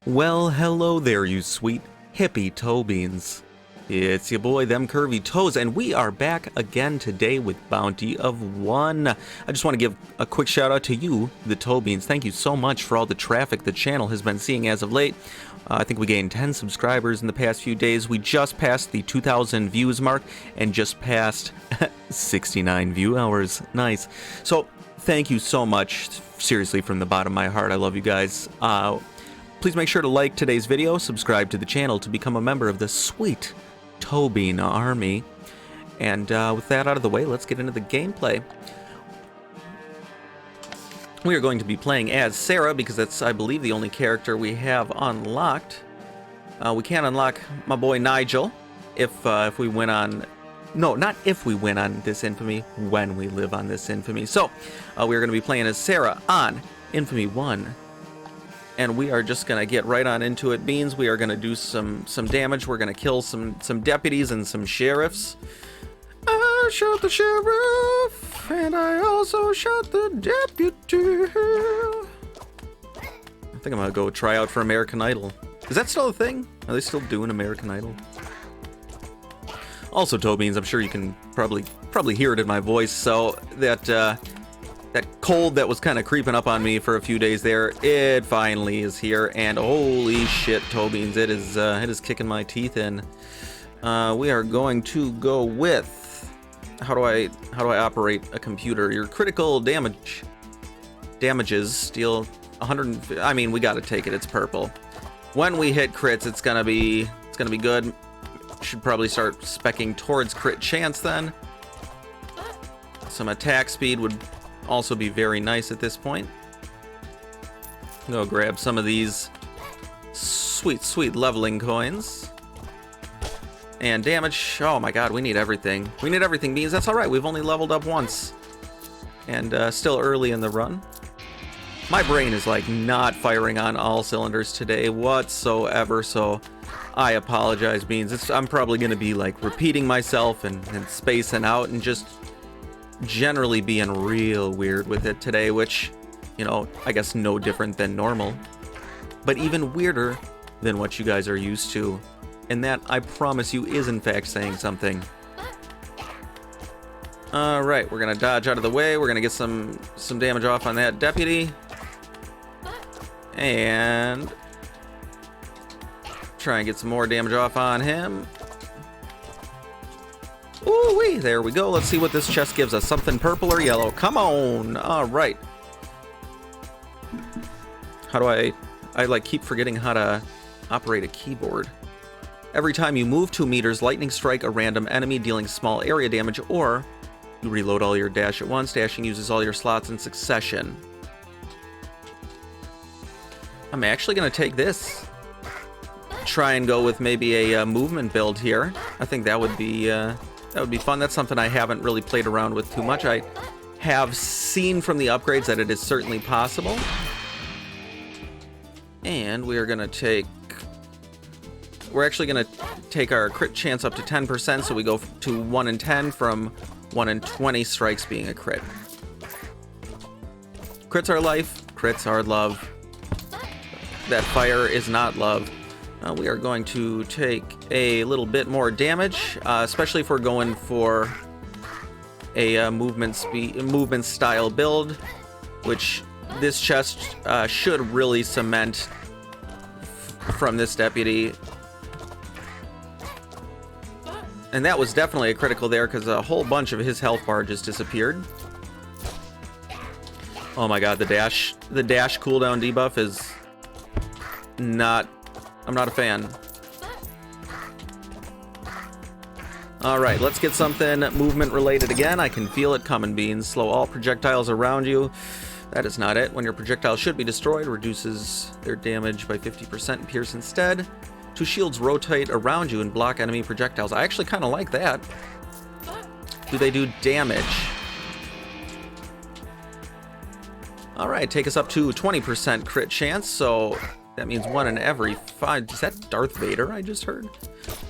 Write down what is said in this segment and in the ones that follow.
Well, hello there, you sweet hippie toe beans. It's your boy, Them Curvy Toes, and we are back again today with Bounty of One. I just want to give a quick shout out to you, the toe beans. Thank you so much for all the traffic the channel has been seeing as of late. I think we gained 10 subscribers in the past few days. We just passed the 2,000 views mark and just passed 69 view hours. Nice. So, thank you so much. Seriously, from the bottom of my heart, I love you guys. Please make sure to like today's video, subscribe to the channel to become a member of the sweet Toe Bean Army. And with that out of the way, let's get into the gameplay. We are going to be playing as Sarah because that's, I believe, the only character we have unlocked. We can unlock my boy Nigel if we win on... No, not if we win on this infamy, when we live on this infamy. So, we are going to be playing as Sarah on Infamy 1. And we are just going to get right on into it, Beans. We are going to do some damage. We're going to kill some deputies and some sheriffs. I shot the sheriff, and I also shot the deputy. I think I'm going to go try out for American Idol. Is that still a thing? Are they still doing American Idol? Also, Toe Beans, I'm sure you can probably hear it in my voice, so that cold that was kind of creeping up on me for a few days there, it finally is here, and holy shit, Toe Beans, it is kicking my teeth in. We are going to go with how do I operate a computer? Your critical damages deal 100. I mean, we got to take it. It's purple. When we hit crits, it's gonna be good. Should probably start speccing towards crit chance then. Some attack speed would also be very nice at this point. Go grab some of these sweet leveling coins. And damage. Oh my god, we need everything. We need everything, Beans. That's alright, we've only leveled up once. And still early in the run. My brain is like not firing on all cylinders today whatsoever, so I apologize, Beans. I'm probably going to be like repeating myself and spacing out and just generally being real weird with it today, which, you know, I guess no different than normal, but even weirder than what you guys are used to. And that, I promise you, is in fact saying something. Alright, we're gonna dodge out of the way. We're gonna get some damage off on that deputy. And try and get some more damage off on him. Ooh-wee, there we go. Let's see what this chest gives us. Something purple or yellow. Come on. Alright. How do I like keep forgetting how to operate a keyboard. Every time you move 2 meters, lightning strike a random enemy dealing small area damage, or you reload all your dash at once. Dashing uses all your slots in succession. I'm actually going to take this. Try and go with maybe a movement build here. I think that would be fun. That's something I haven't really played around with too much. I have seen from the upgrades that it is certainly possible. And we are going to take... We're actually going to take our crit chance up to 10%, so we go to 1 in 10 from 1 in 20 strikes being a crit. Crits are life, crits are love. That fire is not love. We are going to take a little bit more damage, especially if we're going for a movement style build, which this chest should really cement from this deputy. And that was definitely a critical there, because a whole bunch of his health bar just disappeared. Oh my god, the dash cooldown debuff is not... I'm not a fan. Alright, let's get something movement related again. I can feel it coming, Beans. Slow all projectiles around you. That is not it. When your projectile should be destroyed, reduces their damage by 50% and pierce instead. 2 shields rotate around you and block enemy projectiles. I actually kind of like that. Do they do damage? Alright, take us up to 20% crit chance, so that means 1 in every 5... Is that Darth Vader I just heard?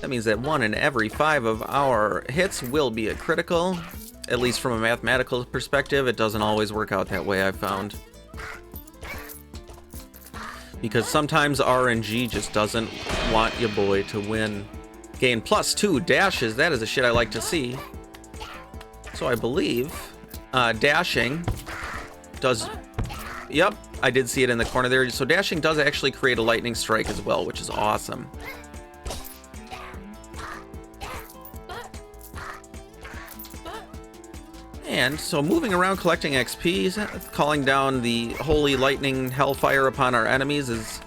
That means that 1 in every 5 of our hits will be a critical. At least from a mathematical perspective, it doesn't always work out that way, I've found. because sometimes RNG just doesn't want your boy to win. Gain +2 dashes. That is the shit I like to see. So I believe dashing does... Yep, I did see it in the corner there. So dashing does actually create a lightning strike as well, which is awesome. And so moving around collecting XP, calling down the holy lightning hellfire upon our enemies is...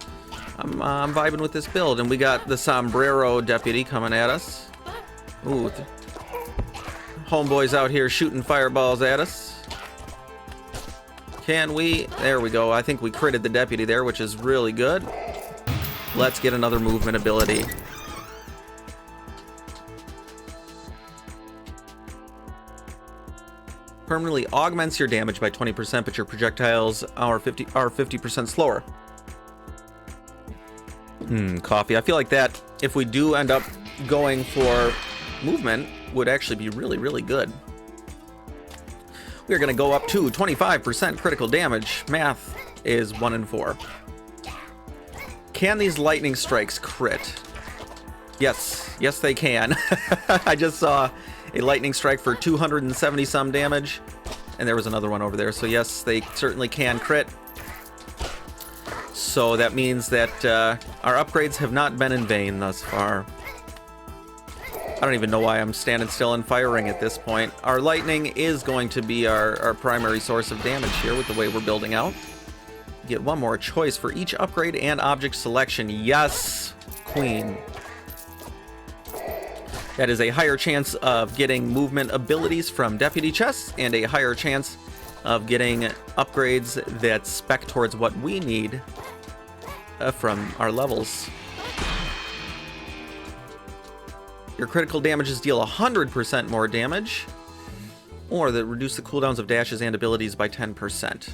I'm vibing with this build. And we got the Sombrero Deputy coming at us. Ooh. Homeboys out here shooting fireballs at us. Can we? There we go. I think we critted the Deputy there, which is really good. Let's get another movement ability. Permanently augments your damage by 20%, but your projectiles are 50% slower. Coffee. I feel like that, if we do end up going for movement, would actually be really, really good. We're going to go up to 25% critical damage. Math is 1 in 4. Can these lightning strikes crit? Yes. Yes, they can. I just saw a lightning strike for 270 some damage, and there was another one over there. So yes, they certainly can crit. So that means that our upgrades have not been in vain thus far. I don't even know why I'm standing still and firing at this point. Our lightning is going to be our primary source of damage here with the way we're building out. Get one more choice for each upgrade and object selection. Yes, Queen. That is a higher chance of getting movement abilities from Deputy chests and a higher chance of getting upgrades that spec towards what we need from our levels. Your critical damages deal 100% more damage, or that reduce the cooldowns of dashes and abilities by 10%.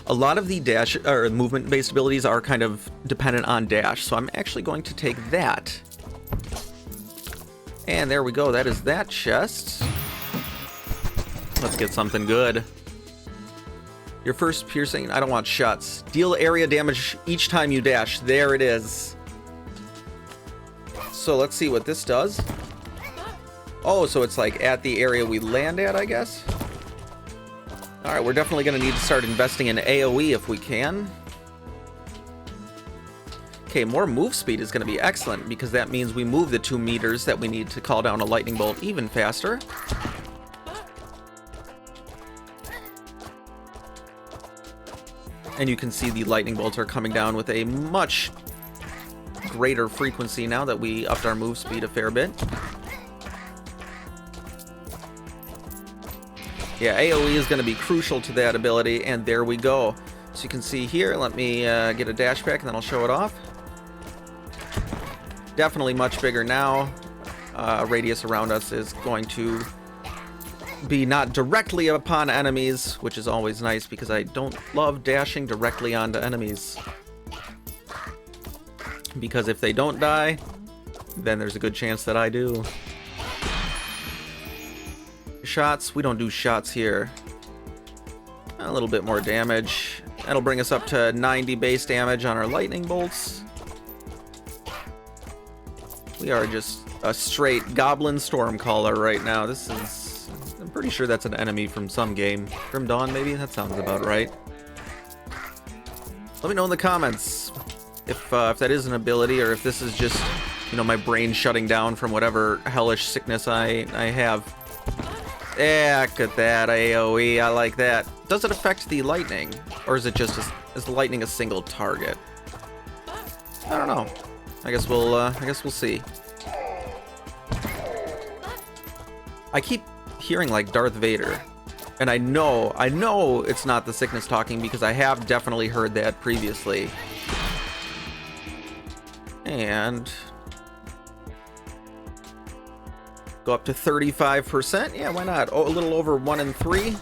A lot of the dash or movement-based abilities are kind of dependent on dash, so I'm actually going to take that. And there we go. That is that chest. Let's get something good. Your first piercing... I don't want shots. Deal area damage each time you dash. There it is. So let's see what this does. Oh, so it's like at the area we land at, I guess. Alright, we're definitely going to need to start investing in AoE if we can. Okay, more move speed is going to be excellent, because that means we move the 2 meters that we need to call down a lightning bolt even faster. And you can see the lightning bolts are coming down with a much greater frequency now that we upped our move speed a fair bit. Yeah, AoE is going to be crucial to that ability, and there we go. So you can see here, let me get a dash pack and then I'll show it off. Definitely much bigger now. Radius around us is going to be not directly upon enemies, which is always nice because I don't love dashing directly onto enemies. Because if they don't die, then there's a good chance that I do. Shots, we don't do shots here. A little bit more damage. That'll bring us up to 90 base damage on our lightning bolts. We are just a straight goblin stormcaller right now. This is... I'm pretty sure that's an enemy from some game. Grim Dawn, maybe? That sounds about right. Let me know in the comments if that is an ability, or if this is just, you know, my brain shutting down from whatever hellish sickness I have. Yeah, look at that AoE. I like that. Does it affect the lightning, or is it just is the lightning a single target? I don't know. I guess we'll see. I keep hearing like Darth Vader, and I know it's not the sickness talking, because I have definitely heard that previously. And go up to 35%. Yeah, why not? Oh, a little over 1 in 3.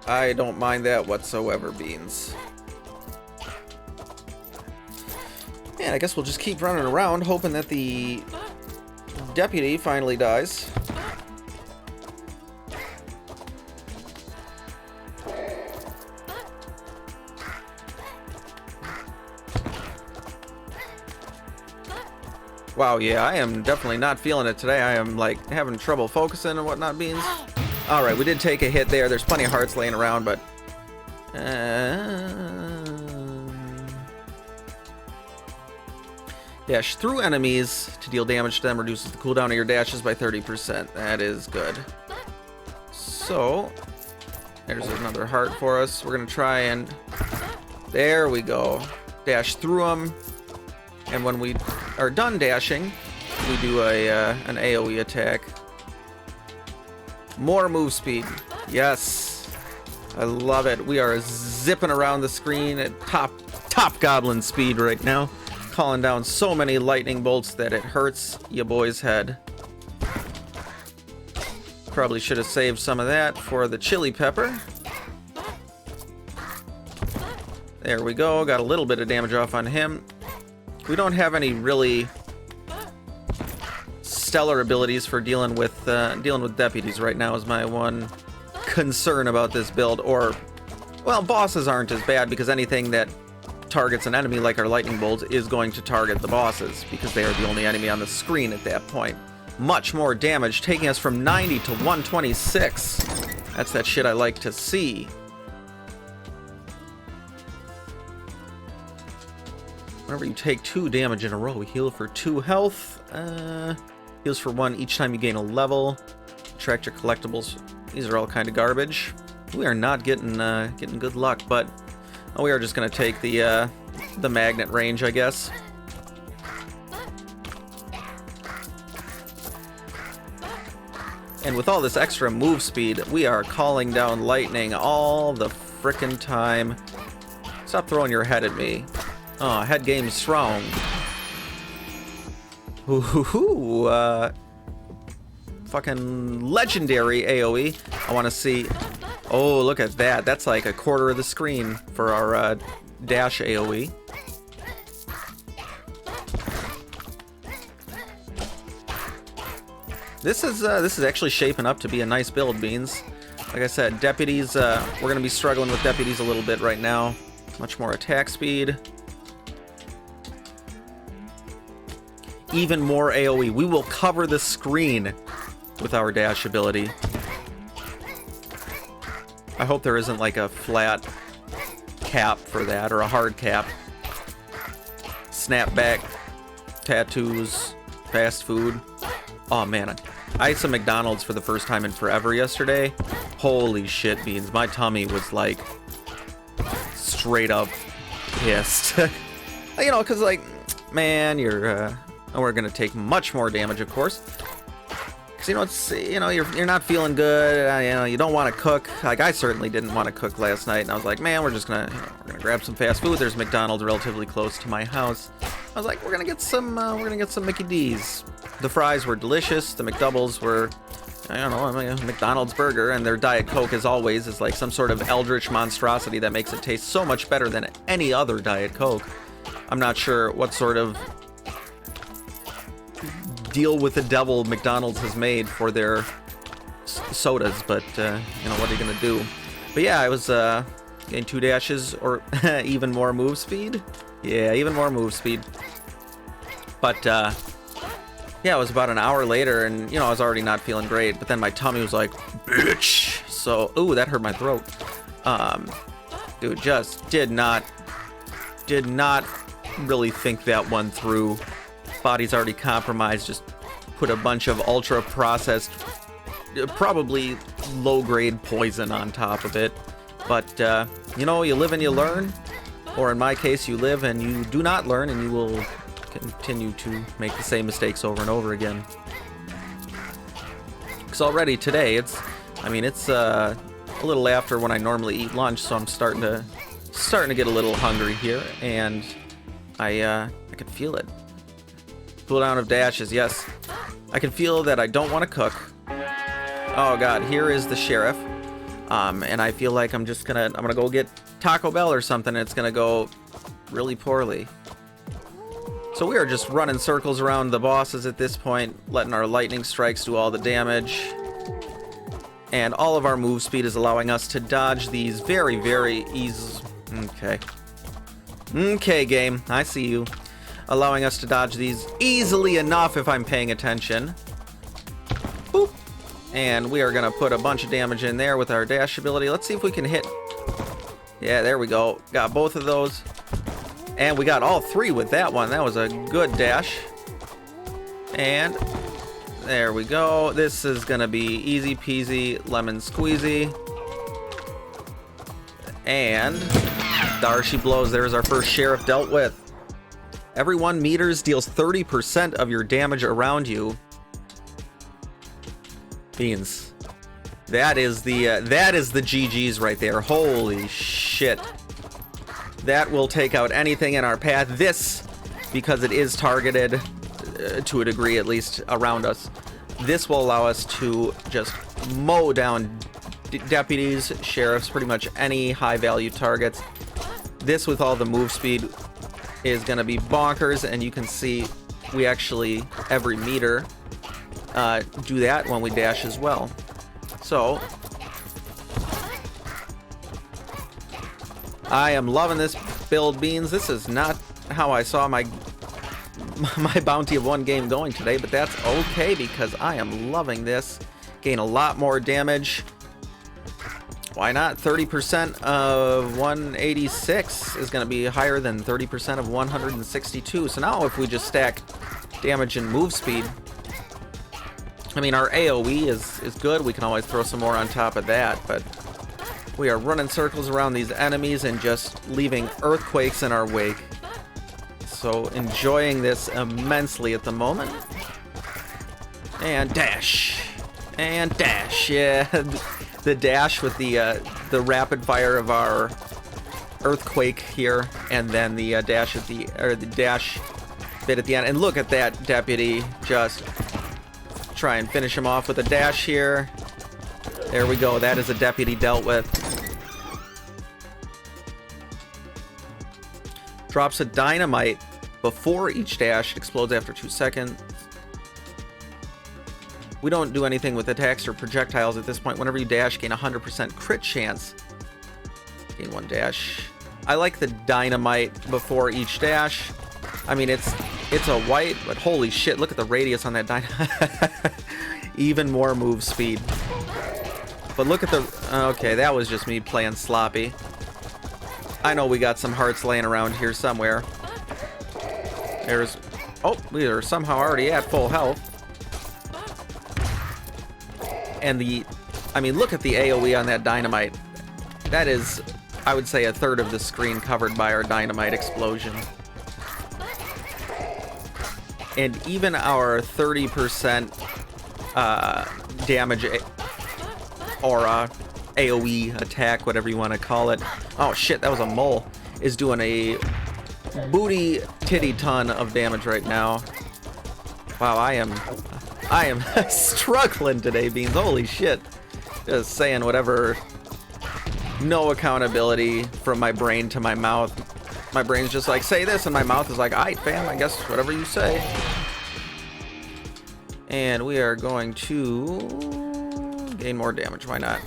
I don't mind that whatsoever, Beans. Yeah, I guess we'll just keep running around, hoping that the deputy finally dies. Wow, yeah, I am definitely not feeling it today. I am, like, having trouble focusing and whatnot, Beans. Alright, we did take a hit there. There's plenty of hearts laying around, but... Dash through enemies to deal damage to them. Reduces the cooldown of your dashes by 30%. That is good. So... There's another heart for us. We're going to try and... There we go. Dash through them. And when we are done dashing, we do an AoE attack. More move speed. Yes. I love it. We are zipping around the screen at top goblin speed right now. Calling down so many lightning bolts that it hurts ya boy's head. Probably should have saved some of that for the chili pepper. There we go. Got a little bit of damage off on him. We don't have any really stellar abilities for dealing with deputies right now is my one concern about this build. Or, well, bosses aren't as bad because anything that targets an enemy like our lightning bolts is going to target the bosses because they are the only enemy on the screen at that point. Much more damage, taking us from 90 to 126. That's that shit I like to see. Whenever you take 2 damage in a row, we heal for 2 health. Heals for 1 each time you gain a level. Track your collectibles. These are all kind of garbage. We are not getting good luck, but we are just gonna take the magnet range, I guess. And with all this extra move speed, we are calling down lightning all the frickin' time. Stop throwing your head at me. Oh, head game's strong. Ooh, fucking legendary AoE. I want to see... Oh, look at that. That's like a quarter of the screen for our dash AoE. This is actually shaping up to be a nice build, Beans. Like I said, deputies, we're going to be struggling with deputies a little bit right now. Much more attack speed. Even more AoE. We will cover the screen with our dash ability. I hope there isn't like a flat cap for that, or a hard cap. Snapback, tattoos, fast food. Oh man, I ate some McDonald's for the first time in forever yesterday. Holy shit, Beans. My tummy was like straight up pissed. You know, because like, man, we're gonna take much more damage, of course. Because you're not feeling good. You don't want to cook. Like I certainly didn't want to cook last night, and I was like, man, we're gonna grab some fast food. There's McDonald's relatively close to my house. I was like, we're gonna get some Mickey D's. The fries were delicious. The McDoubles were, I don't know, a McDonald's burger, and their Diet Coke, as always, is like some sort of eldritch monstrosity that makes it taste so much better than any other Diet Coke. I'm not sure what sort of deal with the devil McDonald's has made for their sodas, but what are you gonna do? But yeah, I was getting 2 dashes or even more move speed. Yeah, even more move speed. But yeah, it was about an hour later, and I was already not feeling great. But then my tummy was like, bitch. So, ooh, that hurt my throat. Dude, just did not really think that one through. Body's already compromised. Just put a bunch of ultra processed, probably low grade poison on top of it. But you live and you learn, or in my case, you live and you do not learn, and you will continue to make the same mistakes over and over again. Because already today, it's a little after when I normally eat lunch, so I'm starting to get a little hungry here, and I can feel it. Cooldown of dashes, yes. I can feel that I don't want to cook. Oh god, here is the sheriff. And I feel like I'm gonna go get Taco Bell or something, and it's gonna go really poorly. So we are just running circles around the bosses at this point, letting our lightning strikes do all the damage. And all of our move speed is allowing us to dodge these very, very easy. Okay, game, I see you. allowing us to dodge these easily enough if I'm paying attention. Boop. And we are going to put a bunch of damage in there with our dash ability. Let's see if we can hit. Yeah, there we go. Got both of those. And we got all three with that one. That was a good dash. And there we go. This is going to be easy peasy lemon squeezy. And Darcy blows. There's our first sheriff dealt with. Every 1 meters deals 30% of your damage around you. Beans. That is the GG's right there. Holy shit. That will take out anything in our path. This, because it is targeted to a degree at least around us, this will allow us to just mow down deputies, sheriffs, pretty much any high value targets. This with all the move speed is going to be bonkers, and you can see we actually every meter do that when we dash as well. So I am loving this build, Beans. This is not how I saw my bounty of 1 game going today, but that's okay because I am loving this. Gain a lot more damage. Why not? 30% of 186 is going to be higher than 30% of 162. So now if we just stack damage and move speed, I mean, our AoE is good. We can always throw some more on top of that, but we are running circles around these enemies and just leaving earthquakes in our wake. So enjoying this immensely at the moment. And dash. And dash. Yeah, the dash with the rapid fire of our earthquake here, and then the dash at the dash bit at the end. And look at that deputy, just try and finish him off with a dash here. There we go. That is a deputy dealt with. Drops a dynamite before each dash. It explodes after 2 seconds. We don't do anything with attacks or projectiles at this point. Whenever you dash, gain 100% crit chance. Gain 1 dash. I like the dynamite before each dash. I mean, it's a white, but holy shit, look at the radius on that dynamite. Even more move speed. But look at the... Okay, that was just me playing sloppy. I know we got some hearts laying around here somewhere. There's... Oh, we are somehow already at full health. And the... I mean, look at the AoE on that dynamite. That is, I would say, 1/3 of the screen covered by our dynamite explosion. And even our 30% damage aura, AoE attack, whatever you want to call it. Oh shit, that was a mole. Is doing a booty titty ton of damage right now. Wow, I am struggling today, Beans. Holy shit. Just saying whatever. No accountability from my brain to my mouth. My brain's just like, say this, and my mouth is like, aight, fam, I guess whatever you say. And we are going to gain more damage. Why not?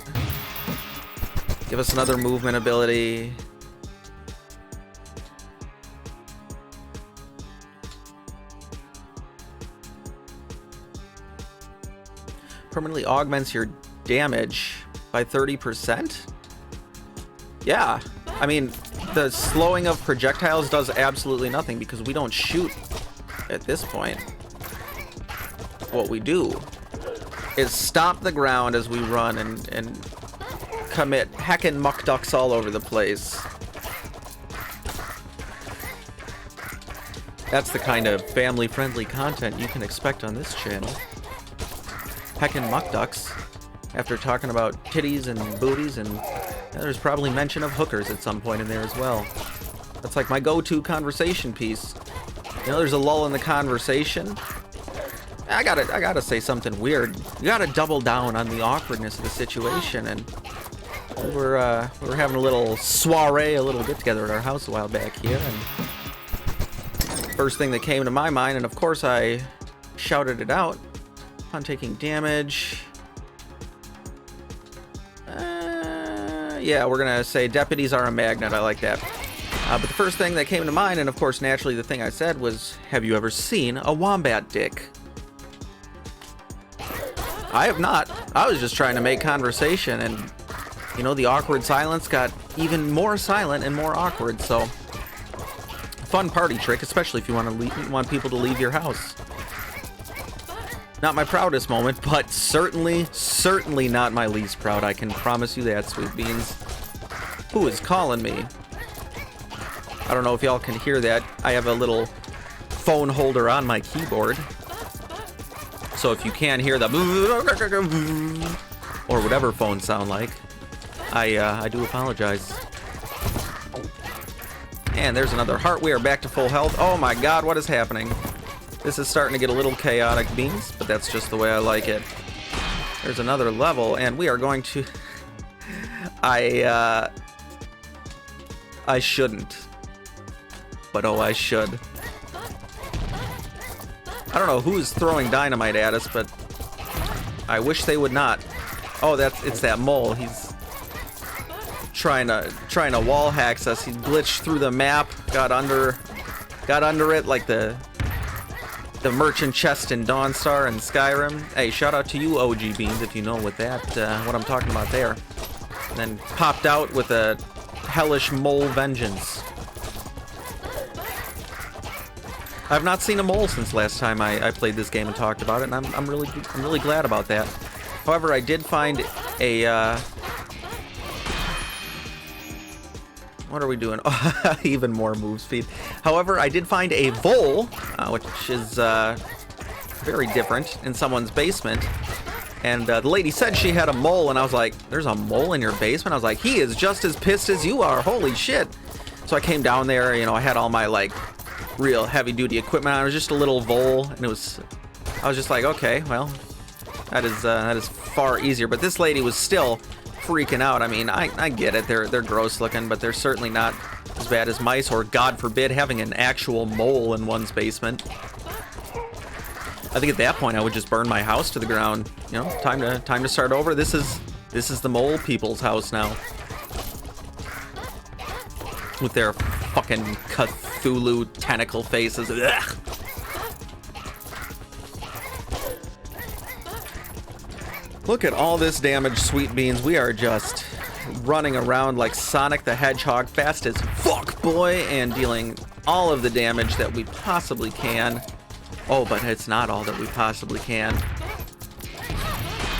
Give us another movement ability. Permanently augments your damage by 30%? Yeah. I mean, the slowing of projectiles does absolutely nothing because we don't shoot at this point. What we do is stomp the ground as we run and commit heckin' muck ducks all over the place. That's the kind of family-friendly content you can expect on this channel. Heckin' muck ducks. After talking about titties and booties, and there's probably mention of hookers at some point in there as well. That's like my go-to conversation piece. You know, there's a lull in the conversation. I gotta say something weird. You gotta double down on the awkwardness of the situation, and we were having a little soiree, a little get-together at our house a while back here, and first thing that came to my mind, and of course I shouted it out, upon taking damage. Yeah, we're gonna say deputies are a magnet. I like that. But the first thing that came to mind, and of course naturally the thing I said was, have you ever seen a wombat dick? I have not. I was just trying to make conversation, and you know, the awkward silence got even more silent and more awkward, so fun party trick, especially if you want people to leave your house. Not my proudest moment, but certainly not my least proud. I can promise you that, Sweet Beans. Who is calling me? I don't know if y'all can hear that. I have a little phone holder on my keyboard. So if you can hear the or whatever phones sound like, I do apologize. And there's another heart. We are back to full health. Oh my god, what is happening? This is starting to get a little chaotic, Beans, but that's just the way I like it. There's another level, and we are going to... I shouldn't. But oh, I should. I don't know who's throwing dynamite at us, but I wish they would not. Oh, it's that mole. He's trying to wall hacks us. He glitched through the map, got under it like the merchant chest in Dawnstar and Skyrim. Hey, shout out to you, OG Beans, if you know what I'm talking about there. And then popped out with a hellish mole vengeance. I've not seen a mole since last time I played this game and talked about it, and I'm really glad about that. However, I did find a what are we doing? Even more move speed. However, I did find a vole, which is very different, in someone's basement. And the lady said she had a mole, and I was like, there's a mole in your basement? I was like, he is just as pissed as you are. Holy shit. So I came down there, you know, I had all my, like, real heavy-duty equipment on. It was just a little vole, and I was just like, okay, well, that is far easier. But this lady was still freaking out. I mean, I get it. They're gross looking, but they're certainly not as bad as mice, or God forbid having an actual mole in one's basement. I think at that point I would just burn my house to the ground. You know, time to start over. This is the mole people's house now, with their fucking Cthulhu tentacle faces. Ugh. Look at all this damage, Sweet Beans. We are just running around like Sonic the Hedgehog, fast as fuck, boy, and dealing all of the damage that we possibly can. Oh, but it's not all that we possibly can.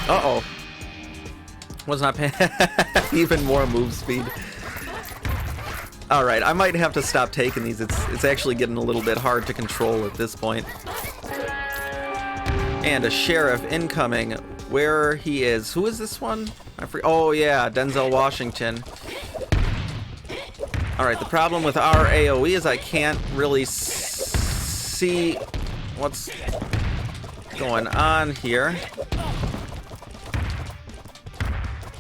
Uh-oh. Was not paying even more move speed. Alright, I might have to stop taking these. It's actually getting a little bit hard to control at this point. And a sheriff incoming. Where he is. Who is this one? Oh yeah, Denzel Washington. Alright, the problem with our AoE is I can't really see what's going on here.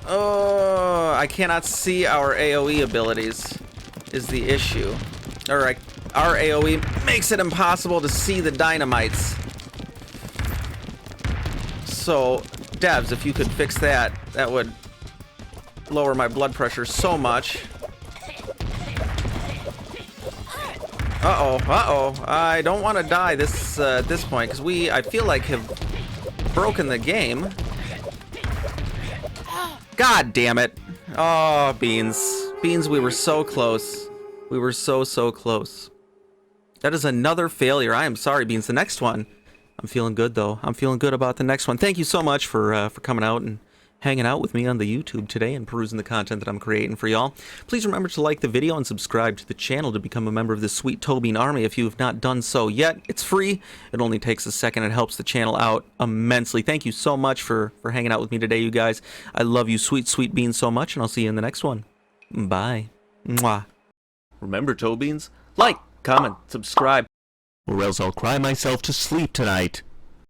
Oh, I cannot see our AoE abilities is the issue. Alright, our AoE makes it impossible to see the dynamites. So, devs, if you could fix that, that would lower my blood pressure so much. Uh-oh. I don't want to die this at this point, because I feel like, have broken the game. God damn it. Oh, Beans. Beans, we were so close. We were so close. That is another failure. I am sorry, Beans. The next one, I'm feeling good, though. I'm feeling good about the next one. Thank you so much for coming out and hanging out with me on the YouTube today and perusing the content that I'm creating for y'all. Please remember to like the video and subscribe to the channel to become a member of the Sweet Tobean Army if you have not done so yet. It's free. It only takes a second. It helps the channel out immensely. Thank you so much for hanging out with me today, you guys. I love you, sweet beans, so much, and I'll see you in the next one. Bye. Mwah. Remember, Tobeans, like, comment, subscribe, or else I'll cry myself to sleep tonight.